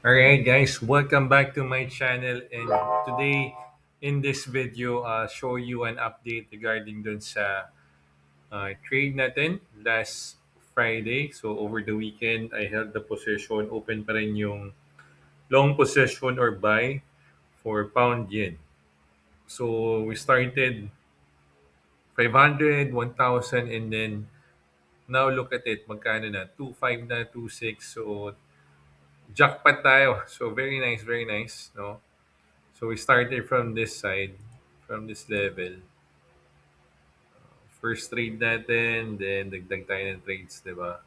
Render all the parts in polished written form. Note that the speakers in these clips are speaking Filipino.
Alright guys, welcome back to my channel, and today in this video, show you an update regarding dun sa trade natin last Friday. So over the weekend, I held the position, open pa rin yung long position or buy for pound yen. So we started 500, 1,000, and then now look at it, magkano na, 2.5 na, 2.6. So jackpot tayo. So very nice, very nice, no? So we started from this side, from this level. First trade natin, then dagdag tayo ng trades, di ba?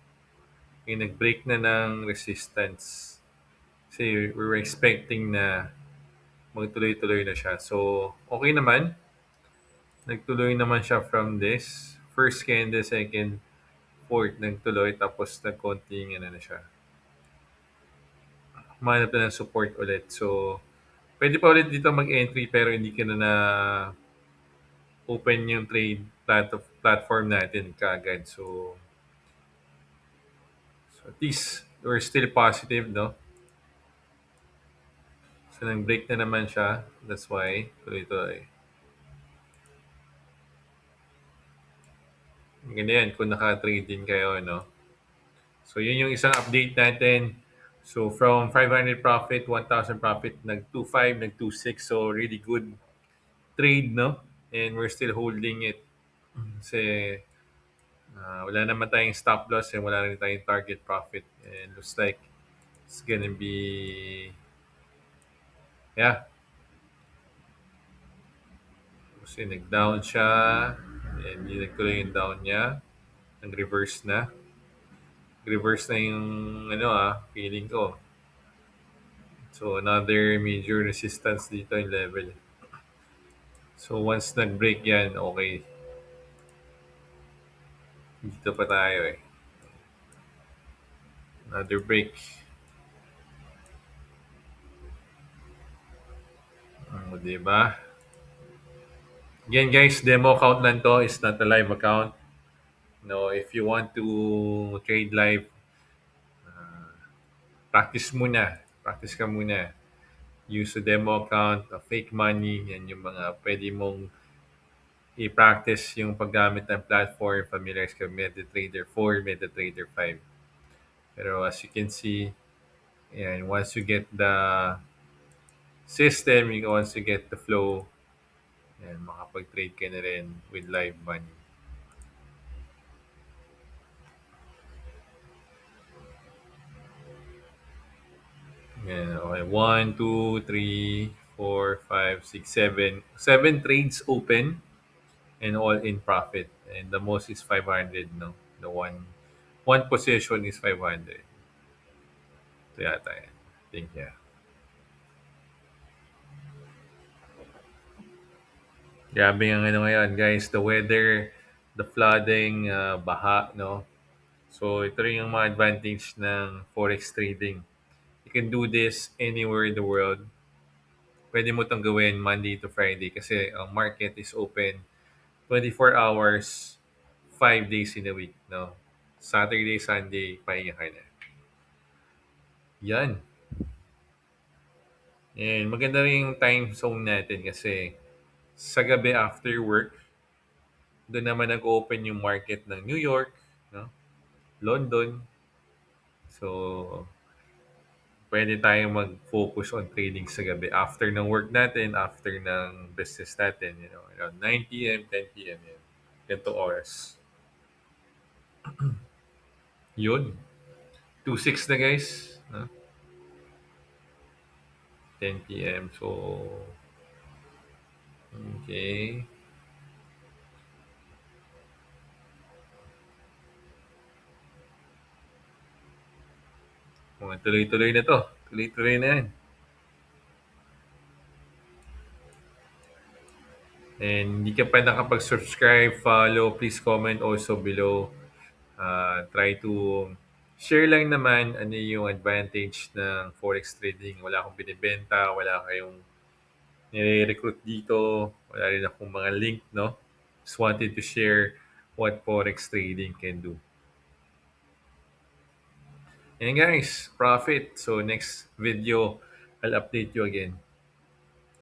Yung nag-break na ng resistance. Kasi we were expecting na magtuloy-tuloy na siya. So, okay naman. Nagtuloy naman siya from this. First candle, second, fourth, nagtuloy. Tapos nagkonting, ano na siya. Humanap na ng support ulit. So, pwede pa ulit dito mag-entry pero hindi ka na open yung trade platform natin kaagad. So at least we're still positive, no? So nag-break na naman siya. That's why tuloy-tuloy. Maganda yan kung naka-trade din kayo, no? So yun yung isang update natin. So from 500 profit, 1,000 profit, nag-2.5, nag-2.6. So really good trade, no? And we're still holding it. Kasi wala naman tayong stop loss and wala rin tayong target profit. And looks like it's gonna be, yeah. Kasi nag-down siya. And hindi nagtuloy yung down niya. Nag-reverse na. Reverse na yung feeling ko. So another major resistance dito yung level. So once nag-break yan, okay. Dito pa tayo eh. Another break. Diba? Again guys, demo account lang to. It's not a live account. No, if you want to trade live, practice muna. Practice ka muna. Use a demo account, a fake money, yan yung mga pwede mong i-practice yung paggamit ng platform. Familiar ka MetaTrader 4, MetaTrader 5. Pero as you can see, and once you get the system, once you get the flow, yan, makapag-trade ka na rin with live money. Yan, okay. 1, 2, 3, 4, 5, 6, 7. 7 trades open and all in profit. And the most is 500, no? The one position is 500. Ito yata yan. I think, yeah. Grabe ang ano ngayon, guys. The weather, the flooding, baha, no? So, ito rin yung mga advantage ng forex trading. You can do this anywhere in the world. Pwede mo itong gawin Monday to Friday kasi ang market is open 24 hours, 5 days in a week, no? Saturday, Sunday, pahinga ka na. Yan. And maganda rin yung time zone natin kasi sa gabi after work, doon naman nag-open yung market ng New York, no? London. So, pwede tayong mag-focus on trading sa gabi after ng work natin, after ng business natin, around 9 p.m., 10 p.m. Yan. Ganito oras. Yun. 2:06 na guys. No? 10 p.m. So, okay. Mga tuloy-tuloy na to. Tuloy-tuloy na yan. And hindi ka pa nakapag-subscribe, follow, please comment also below. Try to share lang naman ano yung advantage ng forex trading. Wala akong binibenta, wala kayong nire-recruit dito, wala rin akong mga link, no? Just wanted to share what forex trading can do. And guys, profit. So next video, I'll update you again.